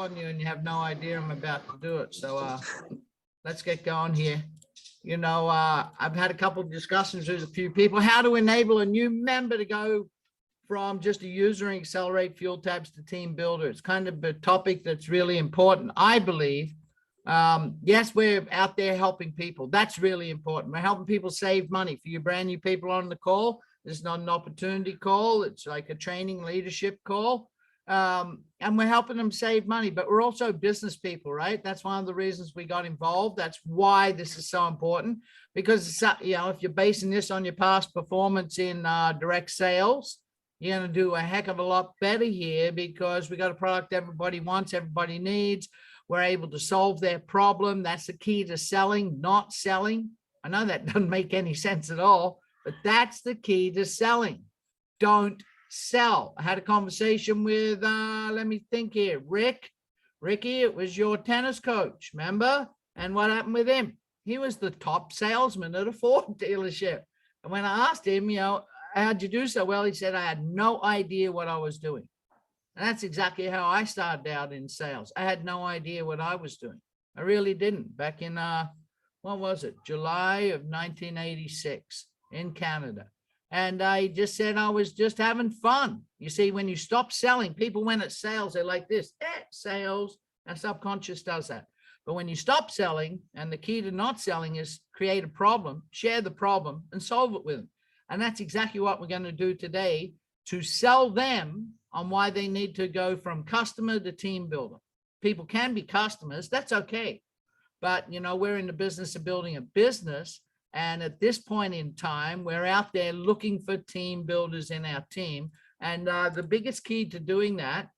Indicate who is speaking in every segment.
Speaker 1: on you and you have no idea I'm about to do it. So let's get going here. You know, I've had a couple of discussions with a few people, how to enable a new member to go from just a user in Xcelerate Fuel Tabs to team builder. It's kind of a topic that's really important, I believe. Yes, we're out there helping people. That's really important. We're helping people save money. For you brand new people on the call, this is not an opportunity call. It's like a training leadership call. And we're helping them save money, but we're also business people, right? That's one of the reasons we got involved. That's why this is so important, because, you know, if you're basing this on your past performance in direct sales, you're going to do a heck of a lot better here, because we got a product everybody wants, everybody needs. We're able to solve their problem. That's the key to selling, not selling. I know that doesn't make any sense at all, but that's the key to selling. Don't sell. I had a conversation with, let me think here, Ricky, it was your tennis coach, remember? And what happened with him? He was the top salesman at a Ford dealership. And when I asked him, you know, how'd you do so well? He said, I had no idea what I was doing. And that's exactly how I started out in sales. I had no idea what I was doing. I really didn't. Back in, what was it? July of 1986 in Canada. And I just said I was just having fun. You see, when you stop selling, people, when it's sales, they're like this, sales. Our subconscious does that. But when you stop selling, and the key to not selling is create a problem, share the problem, and solve it with them. And that's exactly what we're going to do today, to sell them on why they need to go from customer to team builder. People can be customers, that's okay. But, you know, we're in the business of building a business. And at this point in time, we're out there looking for team builders in our team. And the biggest key to doing that,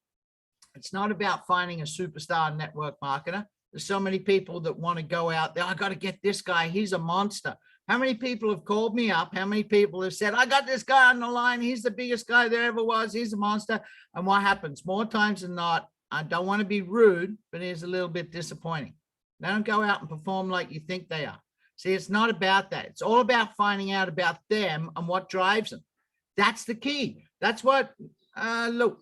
Speaker 1: it's not about finding a superstar network marketer. There's so many people that want to go out there. I got to get this guy. He's a monster. How many people have called me up? How many people have said, I got this guy on the line. He's the biggest guy there ever was. He's a monster. And what happens? More times than not, I don't want to be rude, but it's a little bit disappointing. They don't go out and perform like you think they are. See, it's not about that. It's all about finding out about them and what drives them. That's the key. That's what, look,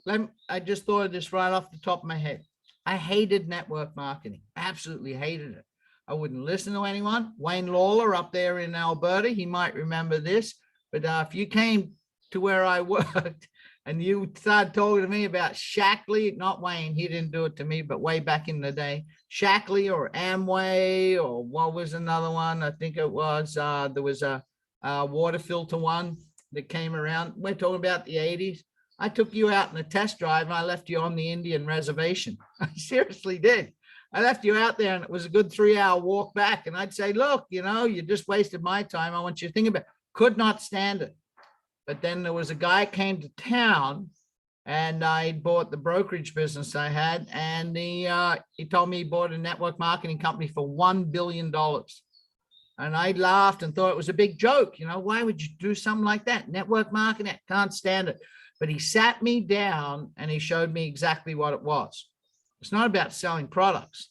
Speaker 1: I just thought of this right off the top of my head. I hated network marketing. Absolutely hated it. I wouldn't listen to anyone. Wayne Lawler up there in Alberta, he might remember this. But if you came to where I worked and you started talking to me about Shackley, not Wayne, he didn't do it to me, but way back in the day, Shackley or Amway, or what was another one? I think it was, there was a water filter one that came around. We're talking about the 80s. I took you out in a test drive and I left you on the Indian reservation. I seriously did. I left you out there and it was a good 3-hour walk back. And I'd say, look, you know, you just wasted my time. I want you to think about it. Could not stand it. But then there was a guy came to town and I bought the brokerage business I had. And he told me he bought a network marketing company for $1 billion. And I laughed and thought it was a big joke. You know, why would you do something like that? Network marketing, I can't stand it. But he sat me down and he showed me exactly what it was. It's not about selling products.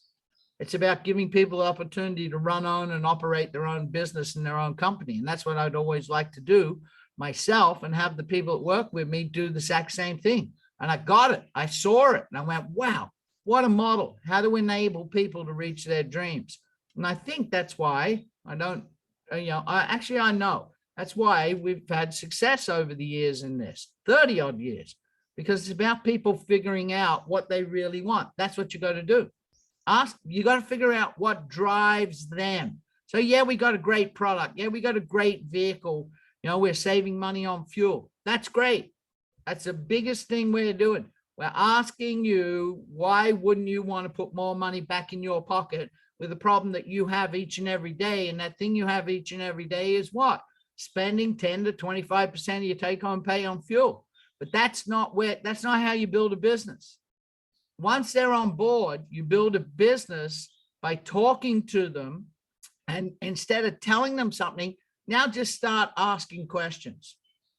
Speaker 1: It's about giving people the opportunity to run on and operate their own business and their own company. And that's what I'd always like to do myself, and have the people that work with me do the exact same thing. And I got it. I saw it. And I went, wow, what a model. How to enable people to reach their dreams. And I think that's why I don't, you know, I know. That's why we've had success over the years in this, 30 odd years, because it's about people figuring out what they really want. That's what you got to do. You got to figure out what drives them. So yeah, we got a great product. Yeah, we got a great vehicle. You know, we're saving money on fuel. That's great. That's the biggest thing we're doing. We're asking you, why wouldn't you want to put more money back in your pocket with the problem that you have each and every day? And that thing you have each and every day is what? Spending 10 to 25% of your take-home pay on fuel. But that's not how you build a business. Once they're on board, you build a business by talking to them, and instead of telling them something, now just start asking questions.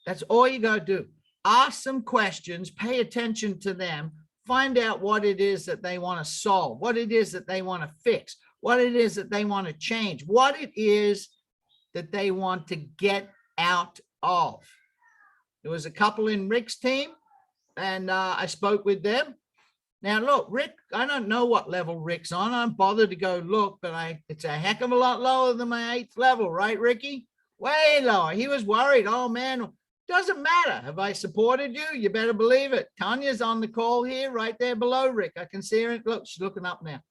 Speaker 1: That's all you got to do. Ask some questions, pay attention to them, find out what it is that they want to solve, what it is that they want to fix, what it is that they want to change, what it is that they want to get out of. There was a couple in Rick's team, and I spoke with them. Now, look, Rick, I don't know what level Rick's on. I don't bother to go look, but it's a heck of a lot lower than my 8th level, right, Ricky? Way lower. He was worried. Oh, man, doesn't matter. Have I supported you? You better believe it. Tanya's on the call here, right there below Rick. I can see her. Look, she's looking up now.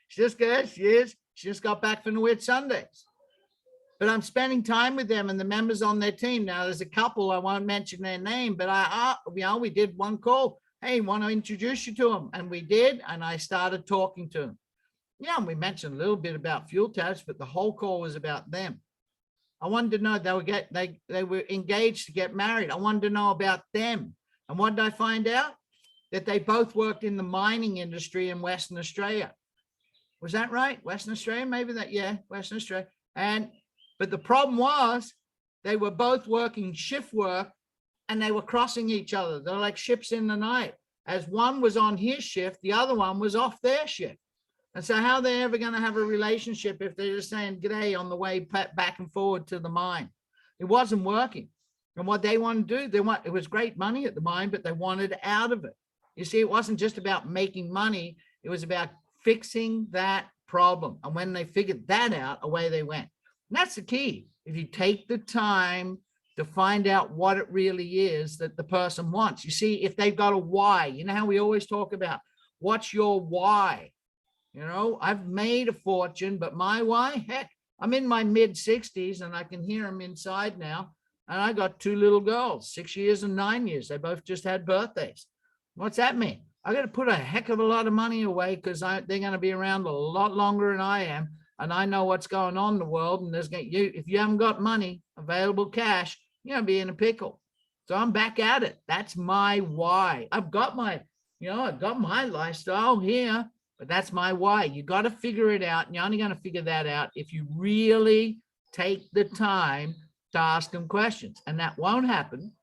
Speaker 1: She's just good. She is. She just got back from the Whit Sundays. But I'm spending time with them and the members on their team. Now, there's a couple, I won't mention their name, but we did one call. Hey, want to introduce you to them? And we did, and I started talking to them. Yeah, and we mentioned a little bit about fuel tabs, but the whole call was about them. I wanted to know they were engaged to get married. I wanted to know about them. And what did I find out? That they both worked in the mining industry in Western Australia. Was that right? Western Australia, maybe that, yeah, Western Australia. But the problem was they were both working shift work and they were crossing each other. They're like ships in the night. As one was on his shift, the other one was off their shift. And so how are they ever going to have a relationship if they're just saying g'day on the way back and forward to the mine? It wasn't working. And what they wanted to do, it was great money at the mine, but they wanted out of it. You see, it wasn't just about making money. It was about fixing that problem. And when they figured that out, away they went. And that's the key. If you take the time to find out what it really is that the person wants. You see, if they've got a why, you know how we always talk about, what's your why? You know, I've made a fortune, but my why? Heck, I'm in my mid-60s and I can hear them inside now. And I got 2 little girls, 6 years and 9 years. They both just had birthdays. What's that mean? I got to put a heck of a lot of money away because they're going to be around a lot longer than I am. And I know what's going on in the world. And if you haven't got money, available cash, you're going to be in a pickle. So I'm back at it. That's my why. I've got my lifestyle here, but that's my why. You got to figure it out. And you're only going to figure that out if you really take the time to ask them questions. And that won't happen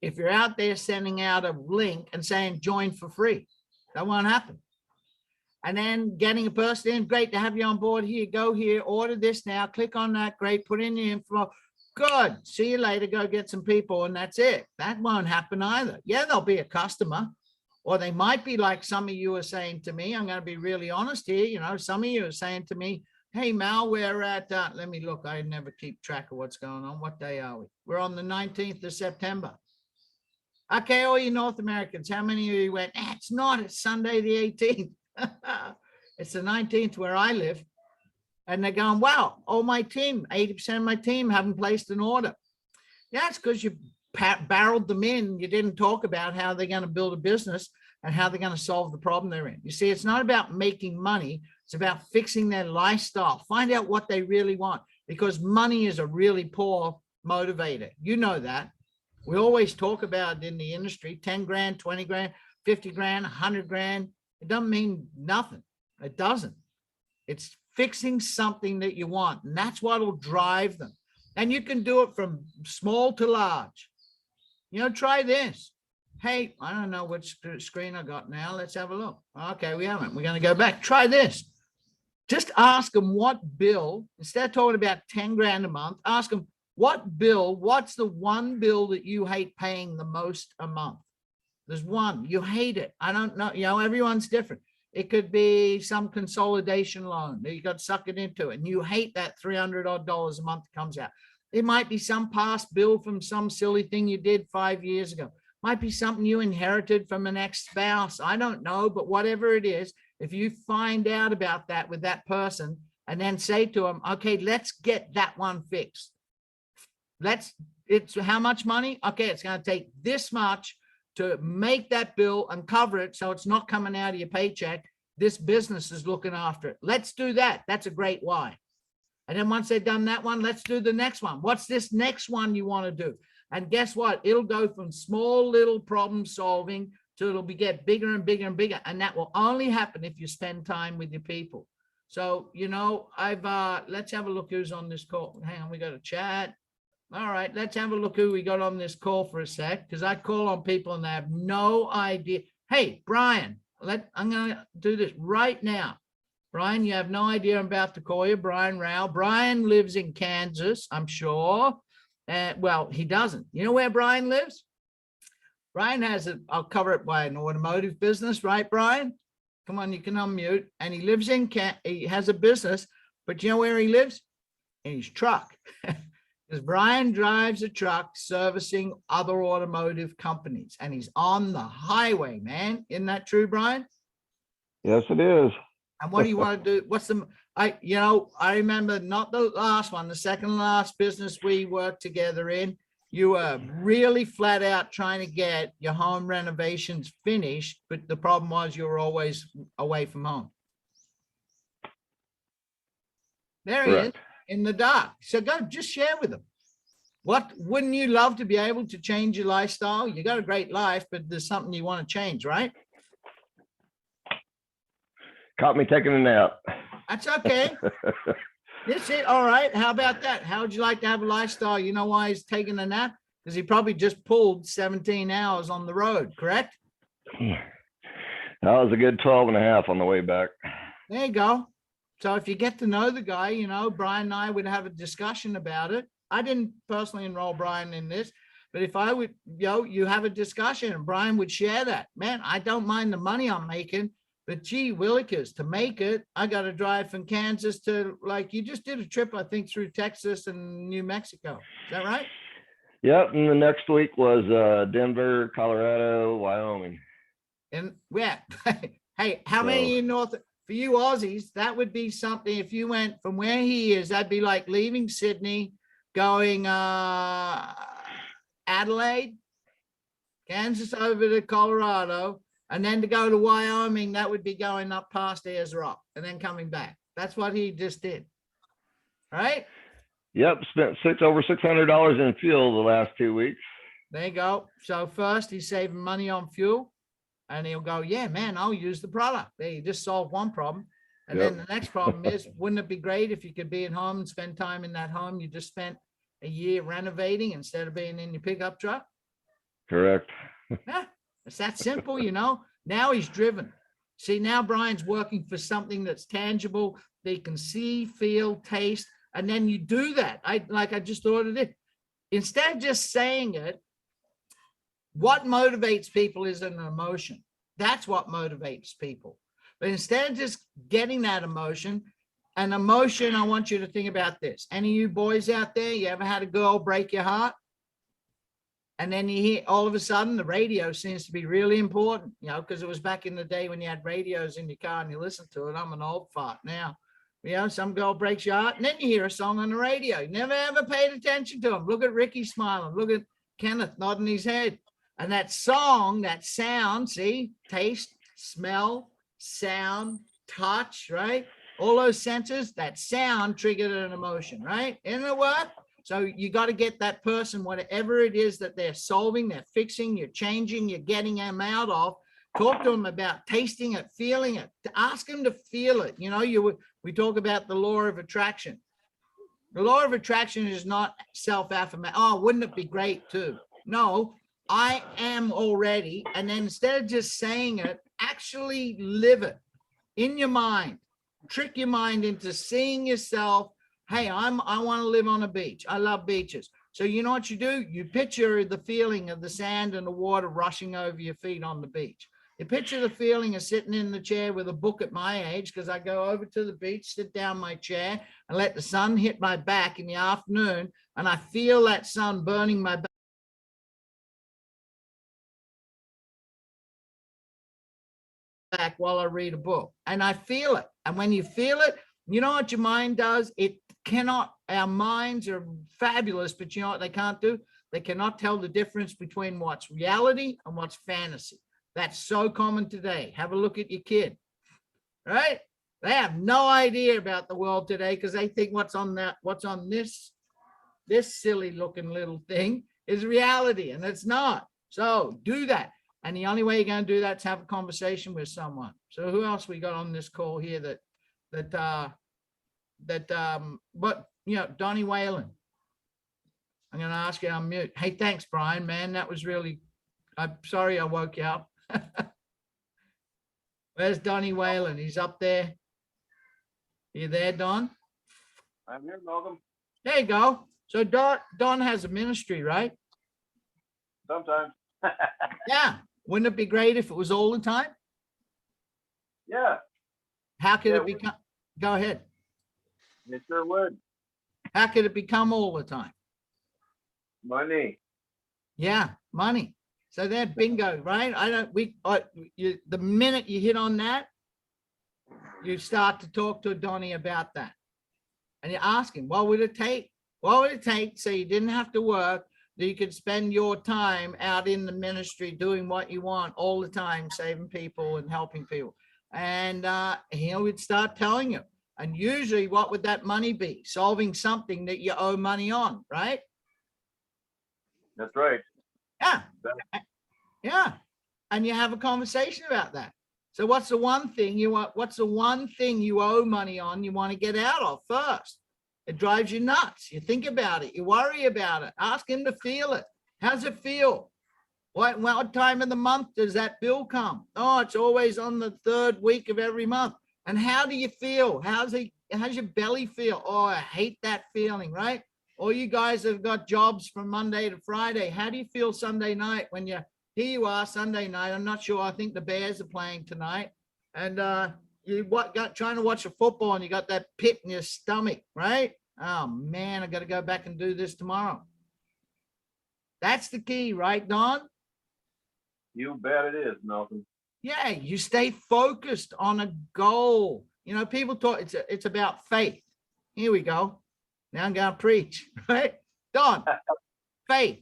Speaker 1: if you're out there sending out a link and saying join for free. That won't happen. And then getting a person in, great to have you on board here, go here, order this now, click on that, great, put in your info, good, see you later, go get some people, and that's it. That won't happen either. Yeah, there'll be a customer, or they might be like some of you are saying to me, I'm going to be really honest here, you know, some of you are saying to me, hey, Mal, we're at, let me look, I never keep track of what's going on. What day are we? We're on the 19th of September. Okay, all you North Americans, how many of you went, it's not, it's Sunday the 18th. It's the 19th where I live. And they're going, wow, all my team, 80% of my team haven't placed an order. Yeah, it's because you barreled them in. You didn't talk about how they're going to build a business and how they're going to solve the problem they're in. You see, it's not about making money. It's about fixing their lifestyle. Find out what they really want, because money is a really poor motivator. You know that. We always talk about it in the industry, 10 grand, 20 grand, 50 grand, 100 grand. It doesn't mean nothing. It doesn't. It's fixing something that you want, and that's what will drive them. And you can do it from small to large. You know, try this. Hey, I don't know which screen I got now. Let's have a look. Okay, we haven't. We're going to go back. Try this. Just ask them what bill, instead of talking about 10 grand a month, ask them what bill, what's the one bill that you hate paying the most a month? There's one, you hate it. I don't know, you know, everyone's different. It could be some consolidation loan that you got suckered into it and you hate that $300 odd a month that comes out. It might be some past bill from some silly thing you did 5 years ago. Might be something you inherited from an ex-spouse. I don't know, but whatever it is, if you find out about that with that person and then say to them, okay, let's get that one fixed. It's how much money? Okay, it's going to take this much to make that bill and cover it so it's not coming out of your paycheck. This business is looking after it. Let's do that. That's a great why. And then once they've done that one, let's do the next one. What's this next one you want to do? And guess what? It'll go from small little problem solving to it'll get bigger and bigger and bigger. And that will only happen if you spend time with your people. So, you know, let's have a look who's on this call. Hang on, we got a chat. All right, let's have a look who we got on this call for a sec, because I call on people and they have no idea. Hey, Brian, I'm going to do this right now. Brian, you have no idea I'm about to call you. Brian Rao. Brian lives in Kansas, I'm sure. Well, he doesn't. You know where Brian lives? Brian has it. I'll cover it by an automotive business, right, Brian? Come on, you can unmute. And he lives in he has a business, but you know where he lives? In his truck. Because Brian drives a truck servicing other automotive companies, and he's on the highway, man. Isn't that true, Brian?
Speaker 2: Yes, it is.
Speaker 1: And what do you want to do? What's the, I remember not the last one, the second last business we worked together in, you were really flat out trying to get your home renovations finished, but the problem was you were always away from home. There he is, in the dark. So go, just share with them. What wouldn't you love to be able to change your lifestyle? You got a great life, but there's something you want to change, right?
Speaker 2: Caught me taking a nap.
Speaker 1: That's okay. That's it. All right. How about that? How would you like to have a lifestyle? You know why he's taking a nap? Because he probably just pulled 17 hours on the road, correct?
Speaker 2: That was a good 12 and a half on the way back.
Speaker 1: There you go. So if you get to know the guy, Brian and I would have a discussion about it. I didn't personally enroll Brian in this, but if I would, you have a discussion and Brian would share that. Man, I don't mind the money I'm making, but gee willikers, to make it, I got to drive from Kansas to, like, you just did a trip, I think, through Texas and New Mexico. Is that right?
Speaker 2: Yep. And the next week was Denver, Colorado, Wyoming.
Speaker 1: And yeah, hey, how many in North? For you Aussies, that would be something. If you went from where he is, that'd be like leaving Sydney, going Adelaide, Kansas over to Colorado, and then to go to Wyoming, that would be going up past Ayers Rock and then coming back. That's what he just did. Right?
Speaker 2: Yep, spent over $600 in fuel the last 2 weeks.
Speaker 1: There you go. So first he's saving money on fuel, and he'll go, yeah, man, I'll use the product. There, you just solved one problem. And then the next problem is, wouldn't it be great if you could be at home and spend time in that home you just spent a year renovating instead of being in your pickup truck?
Speaker 2: Correct.
Speaker 1: Yeah, it's that simple, Now he's driven. See, now Brian's working for something that's tangible. They can see, feel, taste, and then you do that. I just thought of it. Instead of just saying it, what motivates people is an emotion. That's what motivates people. But instead of just getting that emotion, an emotion, I want you to think about this. Any of you boys out there, you ever had a girl break your heart? And then you hear all of a sudden the radio seems to be really important, because it was back in the day when you had radios in your car and you listened to it. I'm an old fart now. Some girl breaks your heart and then you hear a song on the radio. You never ever paid attention to him. Look at Ricky smiling. Look at Kenneth nodding his head. And that song, that sound, see, taste, smell, sound, touch, right? All those senses, that sound triggered an emotion, right? Isn't it what? So you got to get that person, whatever it is that they're solving, they're fixing, you're changing, you're getting them out of. Talk to them about tasting it, feeling it. Ask them to feel it. We talk about the law of attraction. The law of attraction is not self-affirmation. Oh, wouldn't it be great too? No, I am already. And then instead of just saying it, actually live it in your mind. Trick your mind into seeing yourself. Hey, I want to live on a beach. I love beaches. So you know what you do? You picture the feeling of the sand and the water rushing over your feet on the beach. You picture the feeling of sitting in the chair with a book at my age, because I go over to the beach, sit down my chair, and let the sun hit my back in the afternoon, and I feel that sun burning my back while I read a book. And I feel it. And when you feel it, you know what your mind does? Our minds are fabulous, but you know what they can't do? They cannot tell the difference between what's reality and what's fantasy. That's so common today. Have a look at your kid, right? They have no idea about the world today because they think what's on this silly looking little thing is reality, and it's not. So do that. And the only way you're going to do that is have a conversation with someone. So who else we got on this call here Donnie Whalen. I'm going to ask you to unmute. Hey, thanks, Brian, man. That was really, I'm sorry I woke you up. Where's Donnie Whalen? He's up there. You there, Don?
Speaker 3: I'm here, Malcolm.
Speaker 1: There you go. So Don has a ministry, right?
Speaker 3: Sometimes.
Speaker 1: Yeah. Wouldn't it be great if it was all the time?
Speaker 3: Yeah,
Speaker 1: How could
Speaker 3: Yeah,
Speaker 1: it become? Go ahead.
Speaker 3: it sure would.
Speaker 1: How could it become all the time?
Speaker 3: Money.
Speaker 1: Yeah, money. So that bingo, right? The minute you hit on that, you start to talk to Donnie about that. And you ask him, what would it take? What would it take so you didn't have to work, that you could spend your time out in the ministry doing what you want all the time, saving people and helping people? And he would start telling you. And usually what would that money be? Solving something that you owe money on, right?
Speaker 3: That's right.
Speaker 1: Yeah. Yeah. And you have a conversation about that. So what's the one thing you want? What's the one thing you owe money on you want to get out of first? It drives you nuts. You think about it. You worry about it. Ask him to feel it. How's it feel? What time of the month does that bill come? Oh, it's always on the third week of every month. And how do you feel? How's your belly feel? Oh, I hate that feeling, right? All you guys have got jobs from Monday to Friday. How do you feel Sunday night when here you are Sunday night? I'm not sure. I think the Bears are playing tonight. And you trying to watch a football and you got that pit in your stomach, right? Oh man, I got to go back and do this tomorrow. That's the key, right, Don?
Speaker 3: You bet it is, Malcolm.
Speaker 1: Yeah, you stay focused on a goal. You know, people talk, it's about faith. Here we go. Now I'm going to preach, right? Don, faith.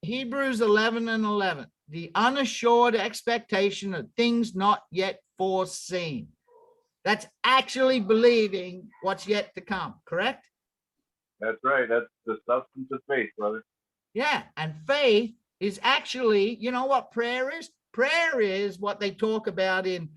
Speaker 1: Hebrews 11:11. The unassured expectation of things not yet foreseen. That's actually believing what's yet to come, correct?
Speaker 3: That's right. That's the substance of faith, brother.
Speaker 1: Yeah, and faith is actually, you know what prayer is? Prayer is what they talk about in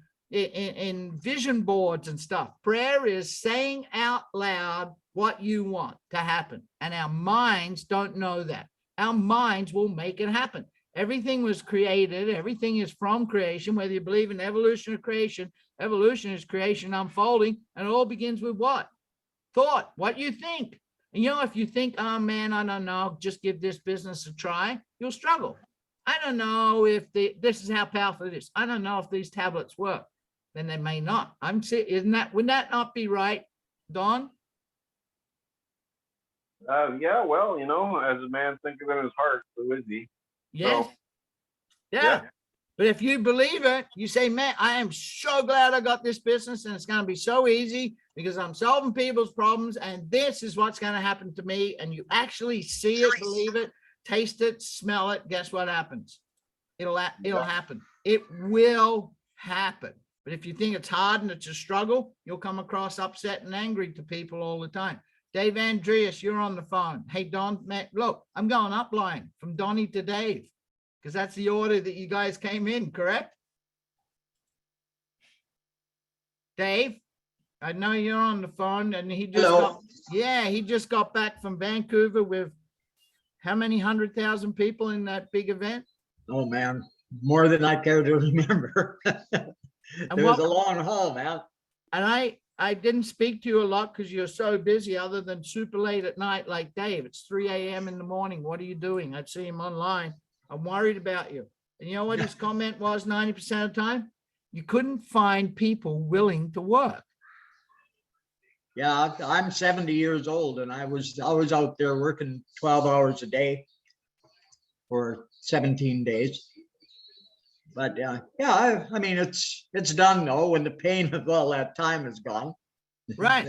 Speaker 1: vision boards and stuff. Prayer is saying out loud what you want to happen. And our minds don't know that. Our minds will make it happen. Everything was created. Everything is from creation, whether you believe in evolution or creation. Evolution is creation unfolding, and it all begins with what? Thought, what you think. And you know, if you think, oh man, I don't know, just give this business a try, you'll struggle. I don't know if this is how powerful it is. I don't know if these tablets work. Then they may not. Would that not be right, Don?
Speaker 3: Yeah, well, as a man thinketh in his heart, so is he.
Speaker 1: Yes.
Speaker 3: So,
Speaker 1: Yeah. But if you believe it, you say, man, I am so glad I got this business and it's going to be so easy because I'm solving people's problems and this is what's going to happen to me. And you actually see it, believe it, taste it, smell it. Guess what happens? It'll happen. It will happen. But if you think it's hard and it's a struggle, you'll come across upset and angry to people all the time. Dave Andreas, you're on the phone. Hey, Don, man, look, I'm going upline from Donnie to Dave because that's the order that you guys came in, correct? Dave, I know you're on the phone and he just got back from Vancouver with how many 100,000 people in that big event?
Speaker 4: Oh man, more than I care to remember. It was a long haul, man.
Speaker 1: And I didn't speak to you a lot because you're so busy other than super late at night like Dave. It's 3 a.m. in the morning. What are you doing? I'd see him online. I'm worried about you. And you know what his comment was 90% of the time? You couldn't find people willing to work.
Speaker 4: Yeah, I'm 70 years old and I was out there working 12 hours a day for 17 days. But I mean, it's done though when the pain of all that time is gone.
Speaker 1: Right.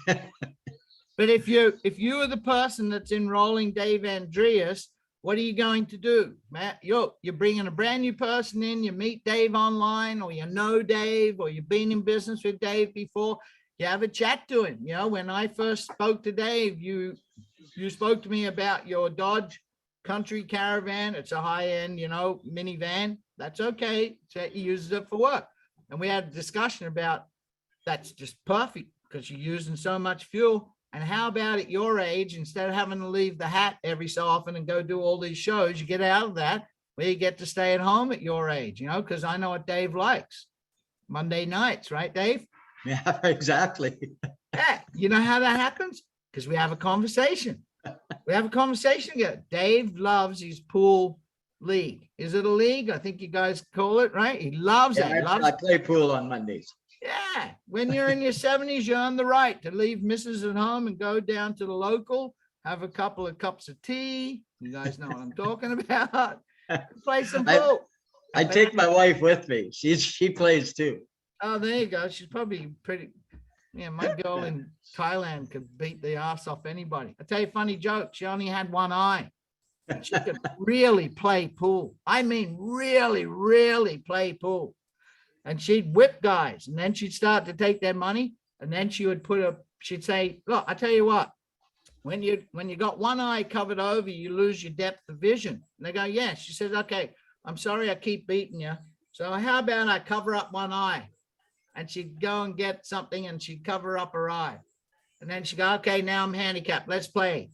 Speaker 1: But if you are the person that's enrolling Dave Andreas, what are you going to do, Matt? You're bringing a brand new person in, you meet Dave online, or you know Dave, or you've been in business with Dave before, you have a chat to him. You know, when I first spoke to Dave, you spoke to me about your Dodge Country Caravan. It's a high-end, minivan. That's okay. So he uses it for work. And we had a discussion about that's just perfect because you're using so much fuel. And how about at your age, instead of having to leave the hat every so often and go do all these shows, you get out of that where you get to stay at home at your age, because I know what Dave likes. Monday nights, right, Dave?
Speaker 4: Yeah, exactly.
Speaker 1: Yeah. You know how that happens? Because we have a conversation. We have a conversation together. Dave loves his pool league. Is it a league? I think you guys call it, right? He loves it. He
Speaker 4: Yeah,
Speaker 1: loves
Speaker 4: I play pool on Mondays.
Speaker 1: Yeah, when you're in your 70s, you earn the right to leave missus at home and go down to the local, have a couple of cups of tea. You guys know what I'm talking about. Play some
Speaker 4: I,
Speaker 1: pool.
Speaker 4: I take my wife with me. She plays too.
Speaker 1: Oh, there you go. She's probably pretty. Yeah, my girl in Thailand could beat the ass off anybody. I tell you a funny joke. She only had one eye. But she could really play pool. I mean, really, really play pool. And she'd whip guys, and then she'd start to take their money, and then she would she'd say, look, I tell you what, when you got one eye covered over, you lose your depth of vision. And they go, yeah. She says, okay, I'm sorry I keep beating you. So how about I cover up one eye? And she'd go and get something, and she'd cover up her eye. And then she'd go, okay, now I'm handicapped. Let's play.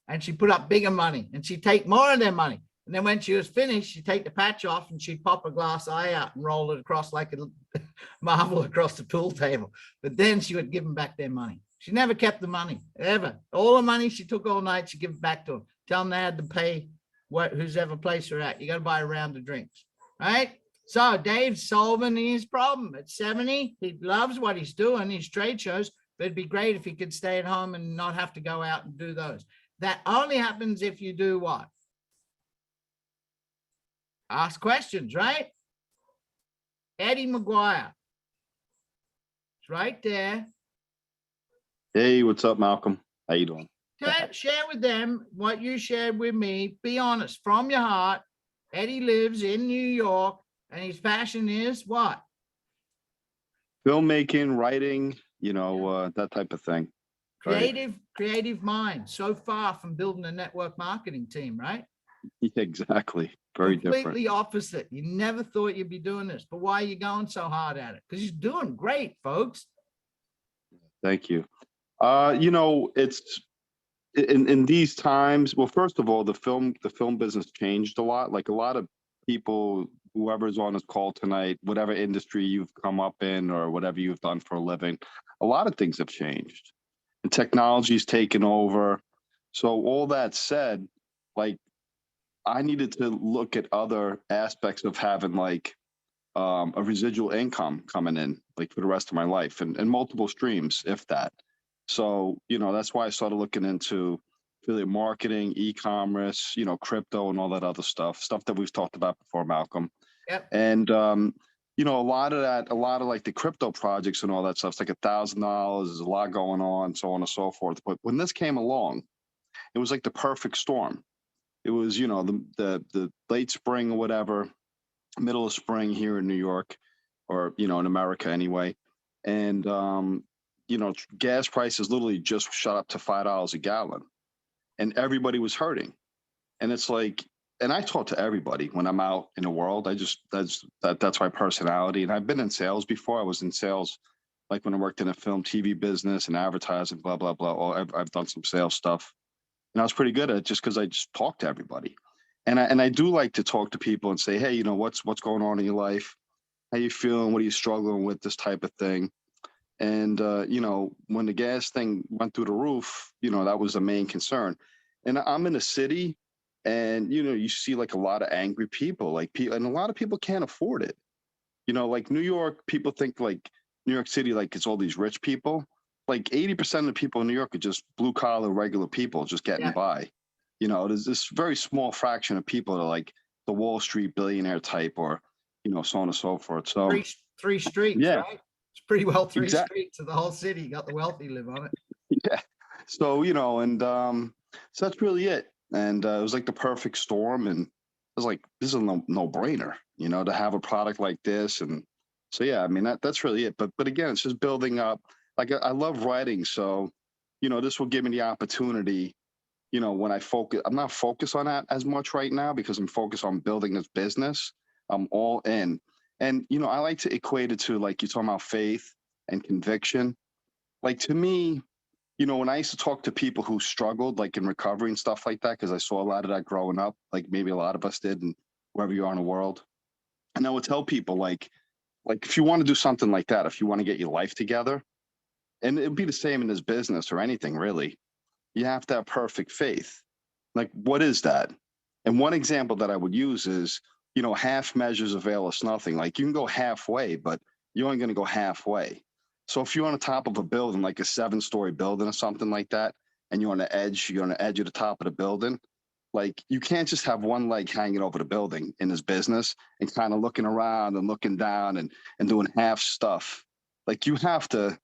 Speaker 1: And she'd put up bigger money, and she'd take more of their money. And then when she was finished, she'd take the patch off and she'd pop a glass eye out and roll it across like a marble across the pool table. But then she would give them back their money. She never kept the money, ever. All the money she took all night, she'd give it back to them. Tell them they had to pay who's ever place her at. You got to buy a round of drinks, right? So Dave's solving his problem. At 70, he loves what he's doing, his trade shows, but it'd be great if he could stay at home and not have to go out and do those. That only happens if you do what? Ask questions, right? Eddie McGuire. It's right there.
Speaker 5: Hey, what's up, Malcolm? How you doing?
Speaker 1: Share with them what you shared with me. Be honest, from your heart. Eddie lives in New York, and his passion is what?
Speaker 5: Filmmaking, writing, that type of thing. Right?
Speaker 1: Creative mind. So far from building a network marketing team, right?
Speaker 5: Yeah, exactly. Very
Speaker 1: Completely
Speaker 5: different.
Speaker 1: opposite. You never thought you'd be doing this, but why are you going so hard at it? Because he's doing great, folks.
Speaker 5: Thank you. It's in these times. Well, first of all, the film business changed a lot. Like a lot of people, whoever's on this call tonight, whatever industry you've come up in or whatever you've done for a living, a lot of things have changed, and technology's taken over. So all that said, like, I needed to look at other aspects of having like a residual income coming in like for the rest of my life and multiple streams, if that. So, that's why I started looking into affiliate marketing, e-commerce, crypto and all that other stuff that we've talked about before, Malcolm.
Speaker 1: Yep.
Speaker 5: And, a lot of like the crypto projects and all that stuff, it's like $1,000, there's a lot going on, so on and so forth. But when this came along, it was like the perfect storm. It was, the late spring or whatever, middle of spring here in New York, or, in America anyway. And, gas prices literally just shot up to $5 a gallon, and everybody was hurting. And it's like, and I talk to everybody when I'm out in the world. That's my personality. And I've been in sales before. I was in sales, like when I worked in a film, TV business and advertising, blah, blah, blah. I've done some sales stuff. And I was pretty good at it just because I just talk to everybody. And I do like to talk to people and say, hey, what's going on in your life? How you feeling? What are you struggling with? This type of thing. And, when the gas thing went through the roof, that was the main concern. And I'm in a city and, you see like a lot of angry people, and a lot of people can't afford it. Like New York, people think like New York City, like it's all these rich people. Like 80% of the people in New York are just blue collar, regular people just getting by. There's this very small fraction of people that are like the Wall Street billionaire type or, so on and so forth. So
Speaker 1: three streets,
Speaker 5: yeah,
Speaker 1: right? It's pretty well three streets of the whole city. You got the wealthy live on it.
Speaker 5: Yeah. So, so that's really it. And it was like the perfect storm. And it was like, this is a no brainer, to have a product like this. And so, yeah, I mean, that's really it. But again, it's just building up. Like I love writing. So, this will give me the opportunity, when I focus, I'm not focused on that as much right now because I'm focused on building this business. I'm all in. And, I like to equate it to like you're talking about faith and conviction. Like to me, when I used to talk to people who struggled like in recovery and stuff like that, because I saw a lot of that growing up, like maybe a lot of us did and wherever you are in the world. And I would tell people like if you want to do something like that, if you want to get your life together, and it'd be the same in this business or anything really, you have to have perfect faith. Like, what is that? And one example that I would use is, you know, half measures avail us nothing. Like you can go halfway, but you're only going to go halfway. So if you're on the top of a building, like a 7-story building or something like that, and you're on the edge of the top of the building, like you can't just have one leg hanging over the building in this business and kind of looking around and looking down and doing half stuff. Like you have to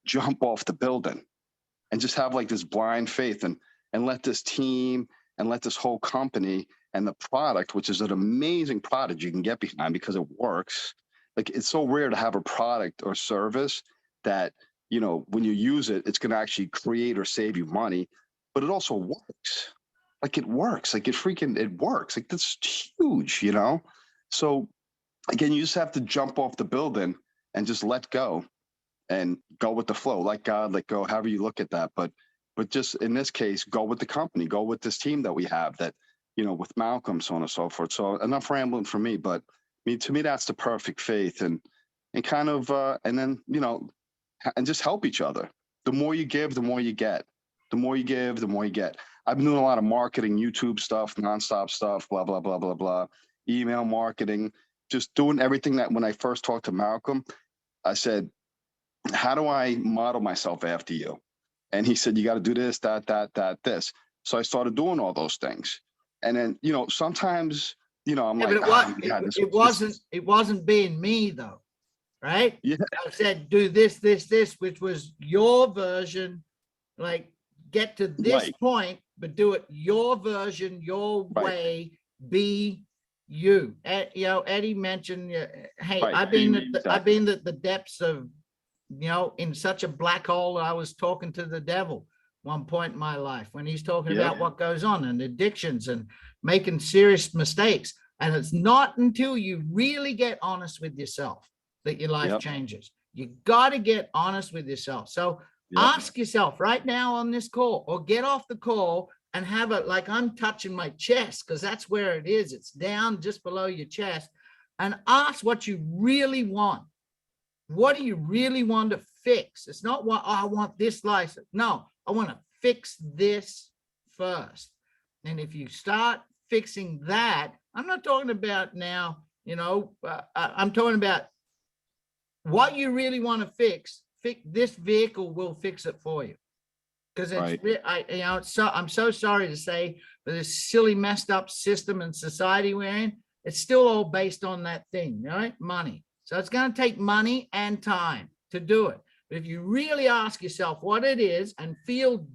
Speaker 5: jump off the building and just have like this blind faith and let this team and let this whole company and the product, which is an amazing product you can get behind because it works. Like it's so rare to have a product or service that, you know, when you use it, it's going to actually create or save you money, but it also works. Like it works, like it works. Like that's huge, you know? So again, you just have to jump off the building and just let go and go with the flow, like God, let go, however you look at that. But just in this case, go with the company, go with this team that we have that, you know, with Malcolm, so on and so forth. So enough rambling for me, but I mean, to me, that's the perfect faith and kind of, and then, you know, and just help each other. The more you give, the more you get. The more you give, the more you get. I've been doing a lot of marketing, YouTube stuff, nonstop stuff, blah, blah, blah, blah, blah, email marketing, just doing everything that when I first talked to Malcolm, I said, how do I model myself after you? And he said, you got to do this, that, this. So I started doing all those things. And then, you know, sometimes, you know, I'm
Speaker 1: Yeah,
Speaker 5: like,
Speaker 1: but it wasn't being me though, right?
Speaker 5: Yeah.
Speaker 1: I said, do this, which was your version, like get to this
Speaker 5: Right.
Speaker 1: point, but do it your version, your
Speaker 5: Right.
Speaker 1: way, be you. You know, Eddie mentioned, hey,
Speaker 5: Right.
Speaker 1: I've been
Speaker 5: Exactly.
Speaker 1: at the depths of, you know, in such a black hole. I was talking to the devil one point in my life when he's talking
Speaker 5: Yep.
Speaker 1: about what goes on and addictions and making serious mistakes. And it's not until you really get honest with yourself that your life
Speaker 5: Yep.
Speaker 1: changes. You got to get honest with yourself. So
Speaker 5: Yep.
Speaker 1: ask yourself right now on this call or get off the call and have it like I'm touching my chest, because that's where it is. It's down just below your chest, and ask what you really want. What do you really want to fix? It's not what, oh, I want this license. No, I want to fix this first. And if you start fixing that, I'm not talking about now, you know, I'm talking about what you really want to fix. This vehicle will fix it for you. Because it's,
Speaker 5: Right.
Speaker 1: you know, so I'm so sorry to say, but this silly, messed up system and society we're in, it's still all based on that thing, right? Money. So it's going to take money and time to do it. But if you really ask yourself what it is and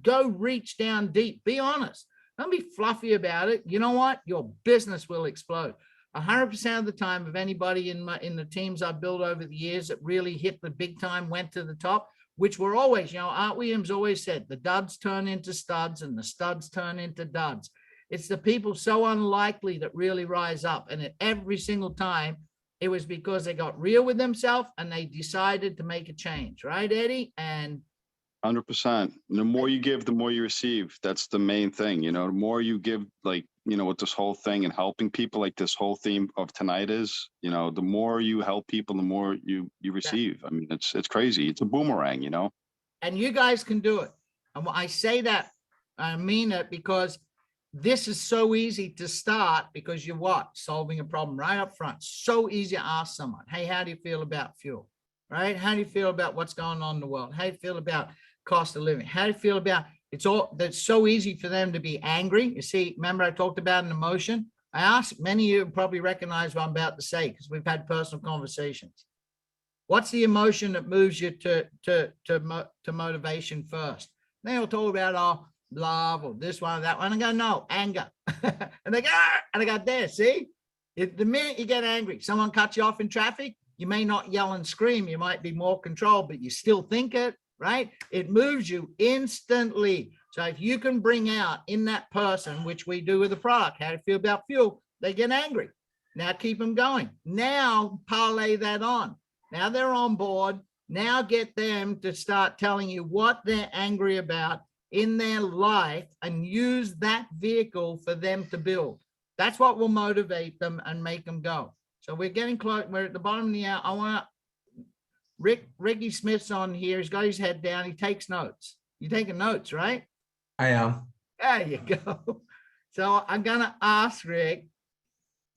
Speaker 1: go reach down deep, be honest. Don't be fluffy about it. You know what? Your business will explode. 100% of the time of anybody in the teams I've built over the years that really hit the big time, went to the top, which were always, you know, Art Williams always said, the duds turn into studs and the studs turn into duds. It's the people so unlikely that really rise up. And at every single time, it was because they got real with themselves and they decided to make a change. Right, Eddie? And
Speaker 5: 100%. The more you give, the more you receive. That's the main thing. You know, the more you give, like, you know, with this whole thing and helping people, like this whole theme of tonight is, you know, the more you help people, the more you receive. I mean, it's crazy. It's a boomerang, you know?
Speaker 1: And you guys can do it. And when I say that, I mean it, because this is so easy to start, because you're what? Solving a problem right up front. So easy to ask someone, hey, how do you feel about fuel? Right? How do you feel about what's going on in the world? How do you feel about cost of living? How do you feel about it's all that's so easy for them to be angry? You see, remember I talked about an emotion? I asked, many of you probably recognize what I'm about to say because we've had personal conversations. What's the emotion that moves you to motivation first? They'll talk about, oh, love or this one or that one. I go, no, anger. And they go, ah! And I go, there, see? The minute you get angry, someone cuts you off in traffic, you may not yell and scream. You might be more controlled, but you still think it, right? It moves you instantly. So if you can bring out in that person, which we do with the product, how to feel about fuel, they get angry. Now keep them going. Now parlay that on. Now they're on board. Now get them to start telling you what they're angry about in their life and use that vehicle for them to build. That's what will motivate them and make them go. So we're getting close. We're at the bottom of the hour. I want to, Ricky Smith's on here. He's got his head down. He takes notes. You're taking notes, right?
Speaker 6: I am.
Speaker 1: There you go. So I'm gonna ask Rick,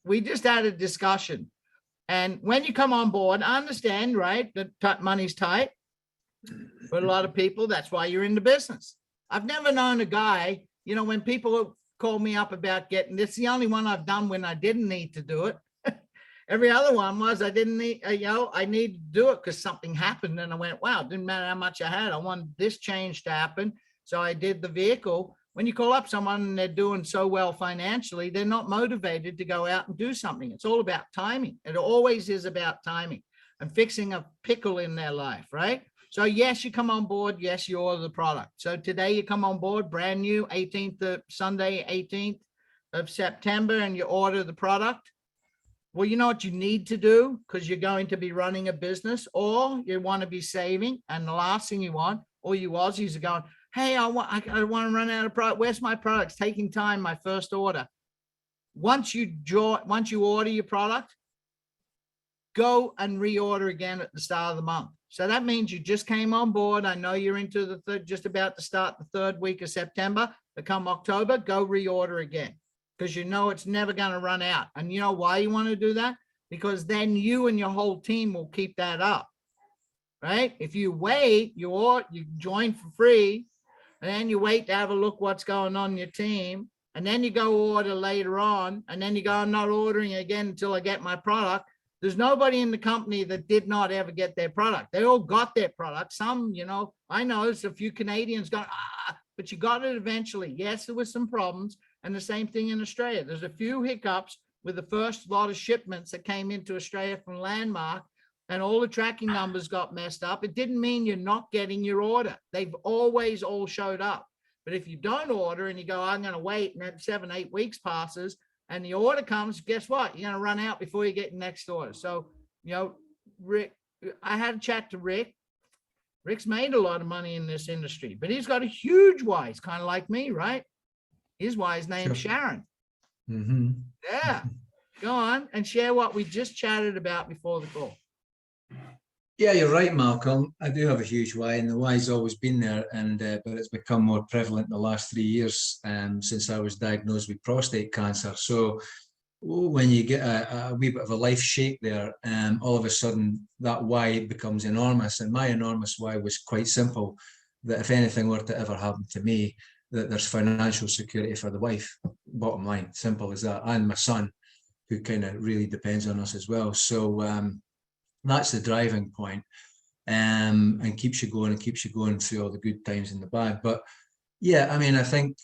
Speaker 1: we just had a discussion. And when you come on board, I understand, right, that money's tight. But a lot of people, that's why you're in the business. I've never known a guy, you know, when people call me up about getting this, the only one I've done when I didn't need to do it. Every other one was I didn't need, I needed to do it because something happened. And I went, wow, it didn't matter how much I had. I wanted this change to happen. So I did the vehicle. When you call up someone and they're doing so well financially, they're not motivated to go out and do something. It's all about timing. It always is about timing and fixing a pickle in their life, right? So yes, you come on board. Yes, you order the product. So today you come on board, brand new, Sunday, 18th of September, and you order the product. Well, you know what you need to do because you're going to be running a business, or you want to be saving. And the last thing you want, all you Aussies are going, hey, I want to run out of product. Where's my product? It's taking time, my first order. Once you order your product, go and reorder again at the start of the month. So that means you just came on board. I know you're into the just about to start the third week of September. But come October, go reorder again, because you know it's never going to run out. And you know why you want to do that? Because then you and your whole team will keep that up, right? If you wait, you join for free, and then you wait to have a look what's going on in your team, and then you go order later on, and then you go, I'm not ordering again until I get my product. There's nobody in the company that did not ever get their product. They all got their product. Some, you know, I know there's a few Canadians going, but you got it eventually. Yes, there was some problems. And the same thing in Australia. There's a few hiccups with the first lot of shipments that came into Australia from Landmark, and all the tracking numbers got messed up. It didn't mean you're not getting your order. They've always all showed up. But if you don't order and you go, I'm going to wait, and then 7-8 weeks passes, and the order comes, guess what? You're going to run out before you get your next order. So, you know, Rick, I had a chat to Rick. Rick's made a lot of money in this industry, but he's got a huge why. He's kind of like me, right? His wife's named Sharon.
Speaker 6: Mm-hmm.
Speaker 1: Yeah. Go on and share what we just chatted about before the call.
Speaker 6: Yeah, you're right, Malcolm. I do have a huge why, and the why's always been there, and but it's become more prevalent in the last 3 years since I was diagnosed with prostate cancer. So when you get a wee bit of a life shake there, all of a sudden that why becomes enormous. And my enormous why was quite simple, that if anything were to ever happen to me, that there's financial security for the wife. Bottom line, simple as that. And my son, who kind of really depends on us as well. So that's the driving point, and keeps you going through all the good times and the bad. But yeah, I mean, I think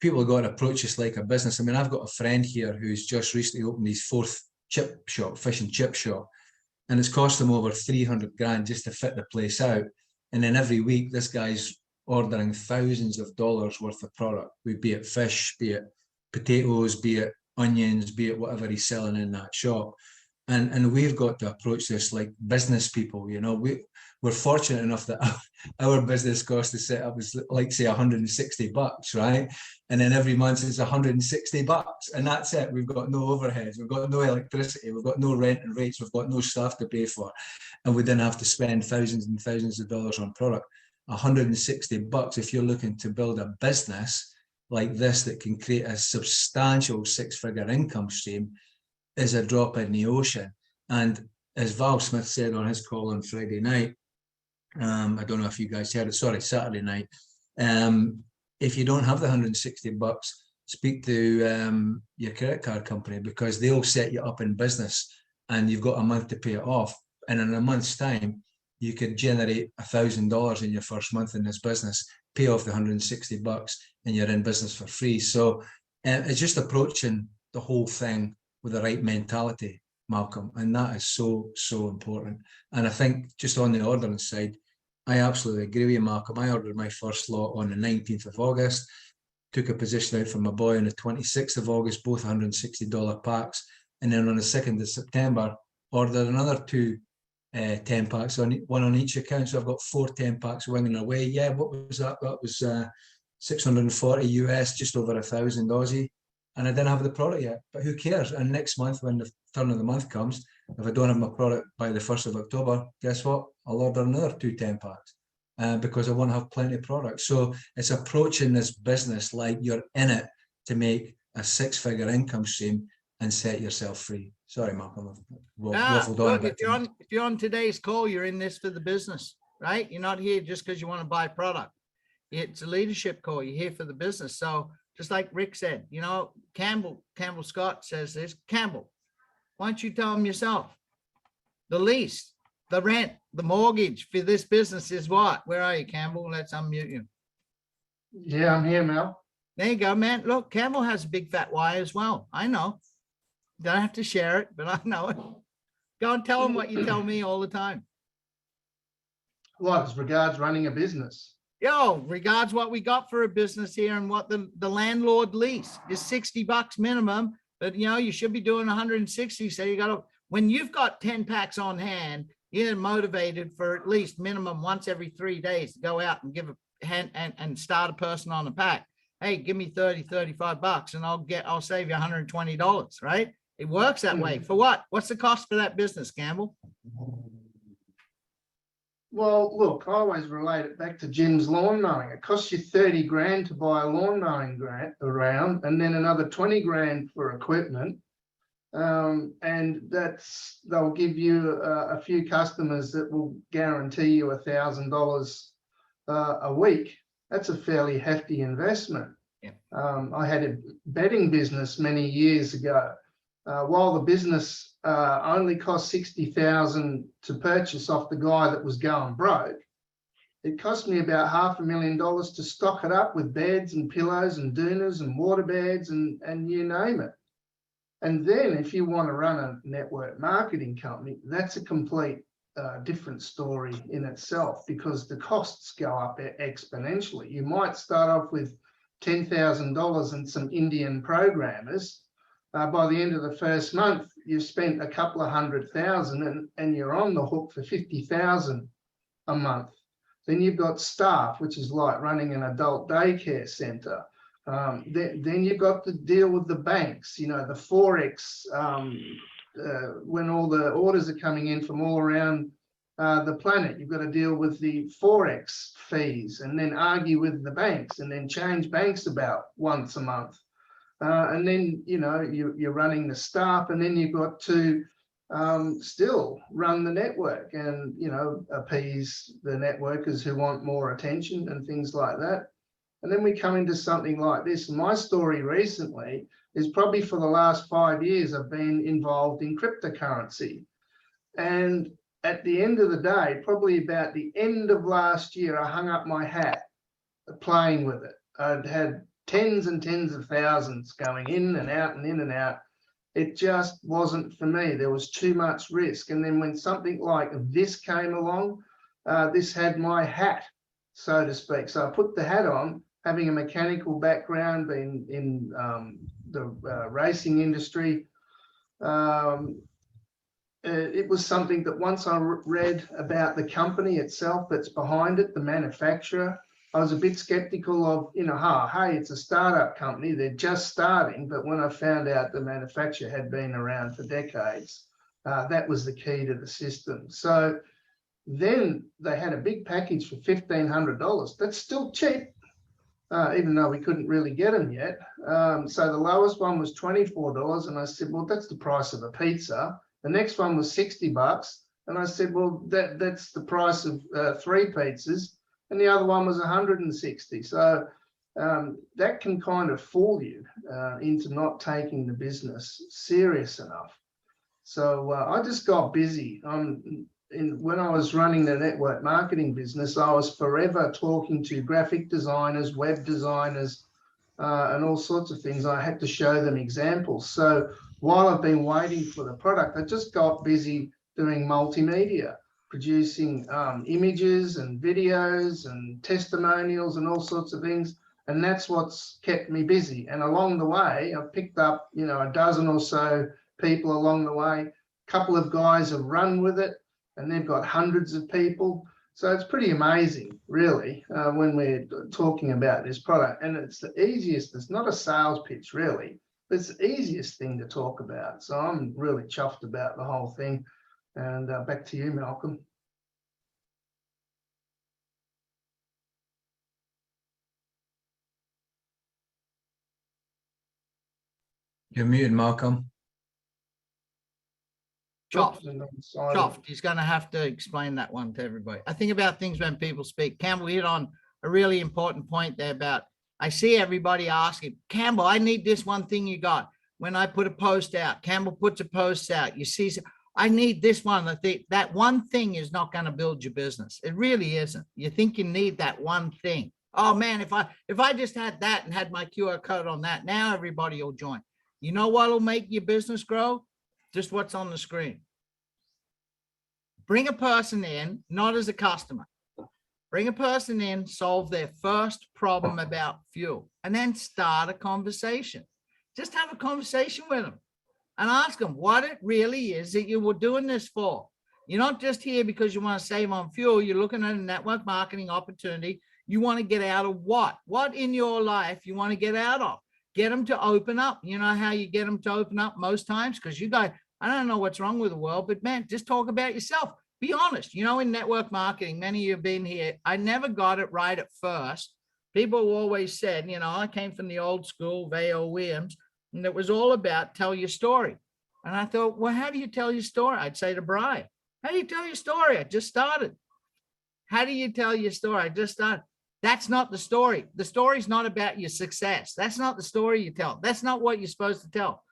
Speaker 6: people have got to approach this like a business. I mean, I've got a friend here who's just recently opened his 4th chip shop, fish and chip shop, and it's cost him over 300 grand just to fit the place out. And then every week, this guy's ordering thousands of dollars worth of product, be it fish, be it potatoes, be it onions, be it whatever he's selling in that shop. And we've got to approach this like business people. You know, we're fortunate enough that our business cost to set up is like, say, $160, right? And then every month it's $160, and that's it. We've got no overheads, we've got no electricity, we've got no rent and rates, we've got no staff to pay for, and we then have to spend thousands and thousands of dollars on product. $160 if you're looking to build a business like this that can create a substantial 6-figure income stream is a drop in the ocean. And as Val Smith said on his call on Friday night, I don't know if you guys heard it, sorry, Saturday night, if you don't have the $160, speak to your credit card company, because they'll set you up in business and you've got a month to pay it off. And in a month's time, you could generate $1,000 in your first month in this business, pay off the $160, and you're in business for free. So it's just approaching the whole thing with the right mentality, Malcolm, and that is so, so important. And I think just on the ordering side, I absolutely agree with you, Malcolm. I ordered my first lot on the 19th of August, took a position out from my boy on the 26th of August, both $160 packs, and then on the 2nd of September, ordered another 2 10 packs, one on each account. So I've got 4 10 packs winging away. Yeah, what was that? That was 640 US, just over 1,000 Aussie. And I didn't have the product yet, but who cares? And next month, when the turn of the month comes, if I don't have my product by the 1st of October, guess what? I'll order another 2 10 packs because I won't have plenty of product. So it's approaching this business like you're in it to make a 6-figure income stream and set yourself free. Sorry, Malcolm, I've waffled on a
Speaker 1: Look,
Speaker 6: bit.
Speaker 1: if you're on today's call, you're in this for the business, right? You're not here just because you want to buy product. It's a leadership call. You're here for the business. So just like Rick said, you know, Campbell Scott says this. Campbell, why don't you tell him yourself? The lease, the rent, the mortgage for this business is what? Where are you, Campbell? Let's unmute you.
Speaker 7: Yeah, I'm here, Mel.
Speaker 1: There you go, man. Look, Campbell has a big fat why as well. I know. Don't have to share it, but I know it. Go and tell him what you tell me all the time.
Speaker 7: Well, as regards running a business.
Speaker 1: Yo, regards what we got for a business here and what the landlord lease is $60 minimum, but you know, you should be doing 160. So you got to, when you've got 10 packs on hand, you're motivated for at least minimum once every 3 days to go out and give a hand and start a person on a pack. Hey, give me 30, $35 and I'll save you $120, right? It works that way. For what? What's the cost for that business, Campbell?
Speaker 7: Well, look, I always relate it back to Jim's lawn mowing. It costs you 30 grand to buy a lawn mowing around, and then another 20 grand for equipment. And they'll give you a few customers that will guarantee you $1,000 a week. That's a fairly hefty investment.
Speaker 1: Yeah.
Speaker 7: I had a bedding business many years ago. While the business only cost $60,000 to purchase off the guy that was going broke, it cost me about $500,000 to stock it up with beds and pillows and doonas and water beds and you name it. And then if you want to run a network marketing company, that's a complete different story in itself, because the costs go up exponentially. You might start off with $10,000 and some Indian programmers. By the end of the first month, you've spent a couple of $100,000 and you're on the hook for $50,000 a month. Then you've got staff, which is like running an adult daycare center. Then you've got to deal with the banks, you know, the Forex, when all the orders are coming in from all around the planet. You've got to deal with the Forex fees and then argue with the banks and then change banks about once a month. And then, you know, you're running the staff, and then you've got to still run the network and, you know, appease the networkers who want more attention and things like that. And then we come into something like this. My story recently is probably for the last 5 years, I've been involved in cryptocurrency. And at the end of the day, probably about the end of last year, I hung up my hat playing with it. I'd had tens and tens of thousands going in and out and in and out. It just wasn't for me. There was too much risk. And then when something like this came along, this had my hat, so to speak. So I put the hat on, having a mechanical background, being in the racing industry. It was something that once I read about the company itself that's behind it, the manufacturer, I was a bit skeptical of, you know, hey, it's a startup company, they're just starting. But when I found out the manufacturer had been around for decades, that was the key to the system. So then they had a big package for $1,500. That's still cheap, even though we couldn't really get them yet. So the lowest one was $24. And I said, well, that's the price of a pizza. The next one was $60. And I said, well, that's the price of 3 pizzas. And the other one was 160. So that can kind of fool you into not taking the business serious enough. So I just got busy. When I was running the network marketing business, I was forever talking to graphic designers, web designers, and all sorts of things. I had to show them examples. So while I've been waiting for the product, I just got busy doing multimedia, producing images and videos and testimonials and all sorts of things. And that's what's kept me busy. And along the way, I've picked up, you know, a dozen or so people along the way. A couple of guys have run with it, and they've got hundreds of people. So it's pretty amazing, really, when we're talking about this product. And it's the easiest, it's not a sales pitch, really. It's the easiest thing to talk about. So I'm really chuffed about the whole thing. And back to you, Malcolm.
Speaker 6: You're muted, Malcolm.
Speaker 1: Chopped.
Speaker 7: And on silent.
Speaker 1: Chopped. He's going to have to explain that one to everybody. I think about things when people speak. Campbell hit on a really important point there about, I see everybody asking, Campbell, I need this one thing you got. When I put a post out, Campbell puts a post out, you see, I need this one. I think that one thing is not going to build your business. It really isn't. You think you need that one thing. Oh man, if I just had that and had my QR code on that, now everybody will join. You know what will make your business grow? Just what's on the screen. Bring a person in, not as a customer. Bring a person in, solve their first problem about fuel, and then start a conversation. Just have a conversation with them and ask them what it really is that you were doing this for. You're not just here because you want to save on fuel. You're looking at a network marketing opportunity. You want to get out of what? What in your life you want to get out of? Get them to open up. You know how you get them to open up most times? Because you go, I don't know what's wrong with the world, but man, just talk about yourself. Be honest. You know, in network marketing, many of you have been here. I never got it right at first. People always said, you know, I came from the old school, Vail Williams, and it was all about tell your story. And I thought, well, how do you tell your story? I'd say to Brian, how do you tell your story? I just started. How do you tell your story? I just started. That's not the story. The story's not about your success. That's not the story you tell. That's not what you're supposed to tell.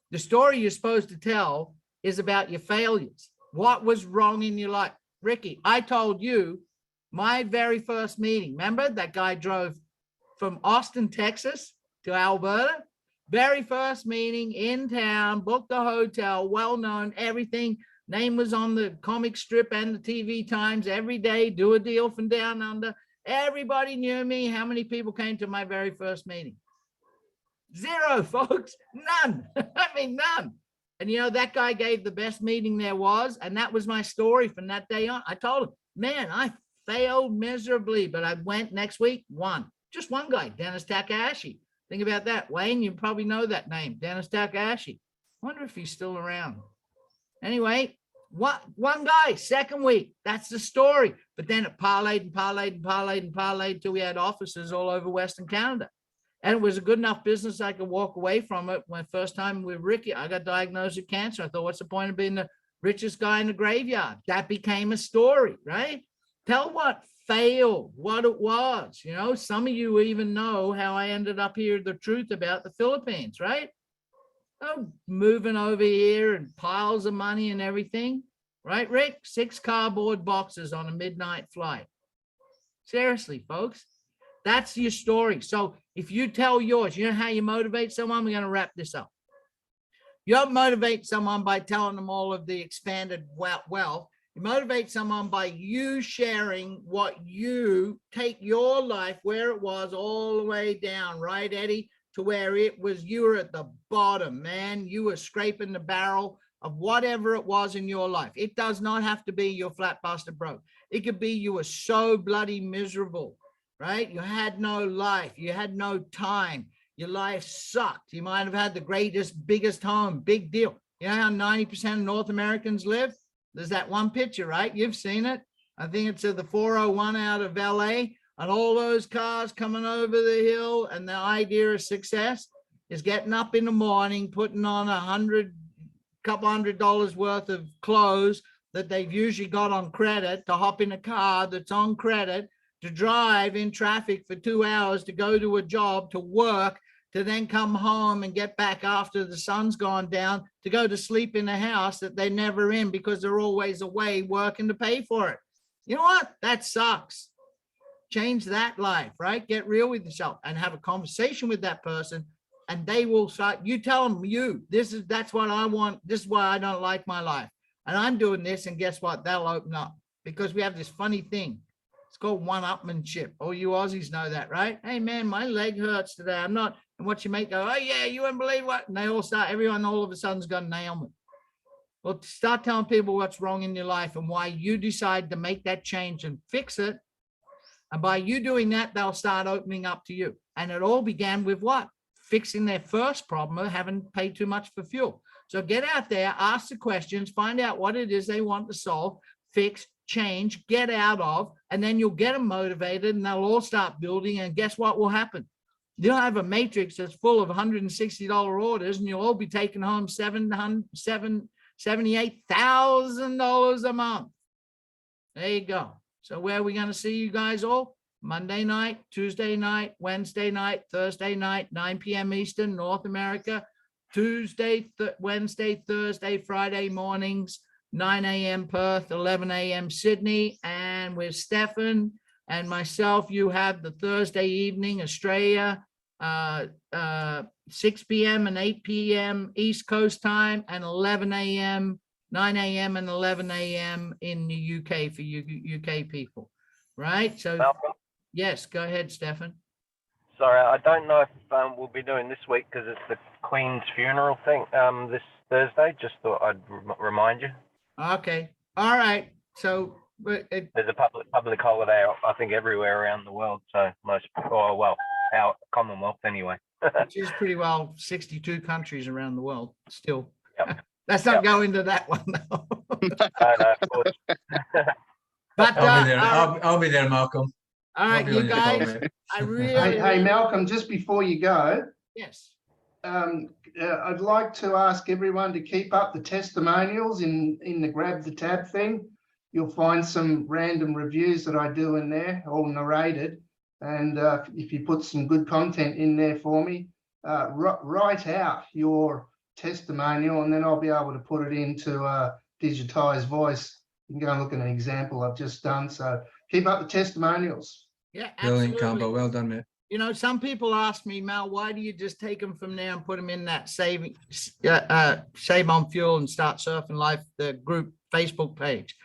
Speaker 1: The story you're supposed to tell is about your failures. What was wrong in your life? Ricky, I told you my very first meeting. Remember that guy drove from Austin, Texas to Alberta? Very first meeting in town, booked the hotel, well-known, everything. Name was on the comic strip and the TV Times every day, do a deal from down under. Everybody knew me. How many people came to my very first meeting? Zero, folks, none. I mean, none. And you know, that guy gave the best meeting there was, and that was my story from that day on. I told him, man, I failed miserably, but I went next week, won. Just one guy, Dennis Takahashi. Think about that. Wayne, you probably know that name, Dennis Takahashi. Wonder if he's still around. Anyway, one guy, second week, that's the story. But then it parlayed and parlayed and parlayed and parlayed till we had offices all over Western Canada. And it was a good enough business I could walk away from it. When first time with Ricky, I got diagnosed with cancer. I thought, what's the point of being the richest guy in the graveyard? That became a story, right? Tell what failed, what it was. You know, some of you even know how I ended up here, the truth about the Philippines, right? Oh, moving over here and piles of money and everything, right, Rick? 6 cardboard boxes on a midnight flight. Seriously, folks, that's your story. So if you tell yours, you know how you motivate someone? We're going to wrap this up. You don't motivate someone by telling them all of the expanded wealth. You motivate someone by you sharing what you take your life, where it was all the way down, right, Eddie, to where it was, you were at the bottom, man. You were scraping the barrel of whatever it was in your life. It does not have to be you're flat busted broke. It could be you were so bloody miserable, right? You had no life. You had no time. Your life sucked. You might have had the greatest, biggest home, big deal. You know how 90% of North Americans live? There's that one picture, right? You've seen it. I think it's the 401 out of LA, and all those cars coming over the hill. And the idea of success is getting up in the morning, putting on couple $100 worth of clothes that they've usually got on credit, to hop in a car that's on credit, to drive in traffic for 2 hours, to go to a job, to work, to then come home and get back after the sun's gone down, to go to sleep in a house that they're never in because they're always away working to pay for it. You know what? That sucks. Change that life, right? Get real with yourself and have a conversation with that person, and they will start. You tell them, that's what I want. This is why I don't like my life. And I'm doing this, and guess what? They'll open up, because we have this funny thing. It's called one-upmanship. All you Aussies know that, right? Hey man, my leg hurts today. I'm not. And what you make go, oh yeah, you wouldn't believe what? And they all start, everyone all of a sudden's got an ailment. Well, start telling people what's wrong in your life and why you decide to make that change and fix it. And by you doing that, they'll start opening up to you. And it all began with what? Fixing their first problem of having paid too much for fuel. So get out there, ask the questions, find out what it is they want to solve, fix, change, get out of, and then you'll get them motivated, and they'll all start building. And guess what will happen? You'll have a matrix that's full of $160 orders, and you'll all be taking home $78,000 a month. There you go. So where are we going to see you guys all? Monday night, Tuesday night, Wednesday night, Thursday night, 9 p.m. Eastern, North America. Tuesday, Wednesday, Thursday, Friday mornings, 9 a.m. Perth, 11 a.m. Sydney. And with Stefan and myself, you have the Thursday evening, Australia, 6 p.m. and 8 p.m. East Coast time, and 11 a.m., 9 a.m. and 11 a.m. in the UK for you UK people, right? So,
Speaker 8: Malcolm,
Speaker 1: yes, go ahead, Stefan.
Speaker 8: sorry, I don't know if we'll be doing this week because it's the Queen's funeral thing this Thursday. Just thought I'd remind you.
Speaker 1: Okay, all right. So, but
Speaker 8: There's a public holiday, I think, everywhere around the world. So most, or well, our Commonwealth anyway.
Speaker 1: which is pretty well 62 countries around the world still.
Speaker 8: Yep.
Speaker 1: Let's not go into that one though.
Speaker 8: No, of course.
Speaker 1: But
Speaker 6: I'll be there.
Speaker 1: all
Speaker 6: I'll be there, Malcolm.
Speaker 1: right,
Speaker 6: I'll be
Speaker 1: you
Speaker 6: on your call,
Speaker 1: guys,
Speaker 6: mate.
Speaker 1: I really,
Speaker 7: Hey, Malcolm, just before you go,
Speaker 1: yes.
Speaker 7: I'd like to ask everyone to keep up the testimonials in the Grab the Tab thing. You'll find some random reviews that I do in there, all narrated. And if you put some good content in there for me, write out your testimonial, and then I'll be able to put it into digitized voice. You can go and look at an example I've just done. So keep up the testimonials.
Speaker 1: Yeah,
Speaker 6: Brilliant,
Speaker 1: absolutely.
Speaker 6: Campbell. Well done, mate.
Speaker 1: You know, some people ask me, Mal, why do you just take them from there and put them in that save on fuel and start surfing life, the group Facebook page?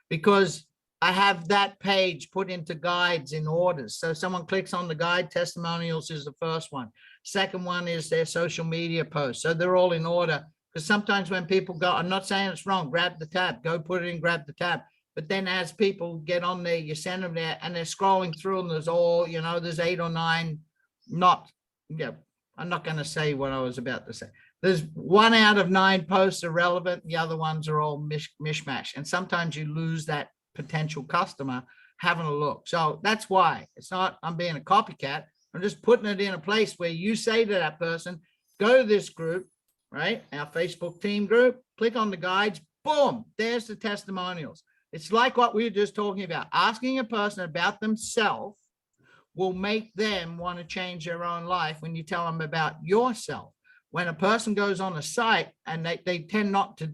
Speaker 1: Because I have that page put into guides in orders. So someone clicks on the guide, testimonials is the first one. Second one is their social media posts. So they're all in order. Because sometimes when people go, I'm not saying it's wrong, grab the tab, go put it in, grab the tab. But then as people get on there, you send them there and they're scrolling through and there's all, you know, there's 8 or 9, I'm not going to say what I was about to say. There's 1 out of 9 posts are relevant. The other ones are all mishmash. And sometimes you lose that potential customer having a look. So that's why it's not, I'm being a copycat. I'm just putting it in a place where you say to that person, go to this group, right? Our Facebook team group, click on the guides, boom, there's the testimonials. It's like what we were just talking about. Asking a person about themselves will make them want to change their own life when you tell them about yourself. When a person goes on a site and they tend not to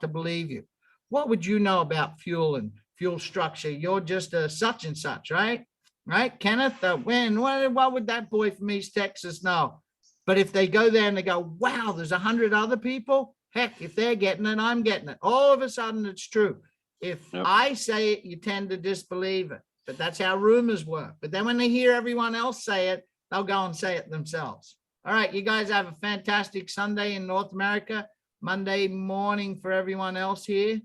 Speaker 1: believe you. What would you know about fuel and fuel structure? You're just a such and such, right? Right, Kenneth? What would that boy from East Texas know? But if they go there and they go, wow, there's 100 other people. Heck, if they're getting it, I'm getting it. All of a sudden, it's true. If I say it, you tend to disbelieve it. But that's how rumors work. But then when they hear everyone else say it, they'll go and say it themselves. All right, you guys have a fantastic Sunday in North America. Monday morning for everyone else here.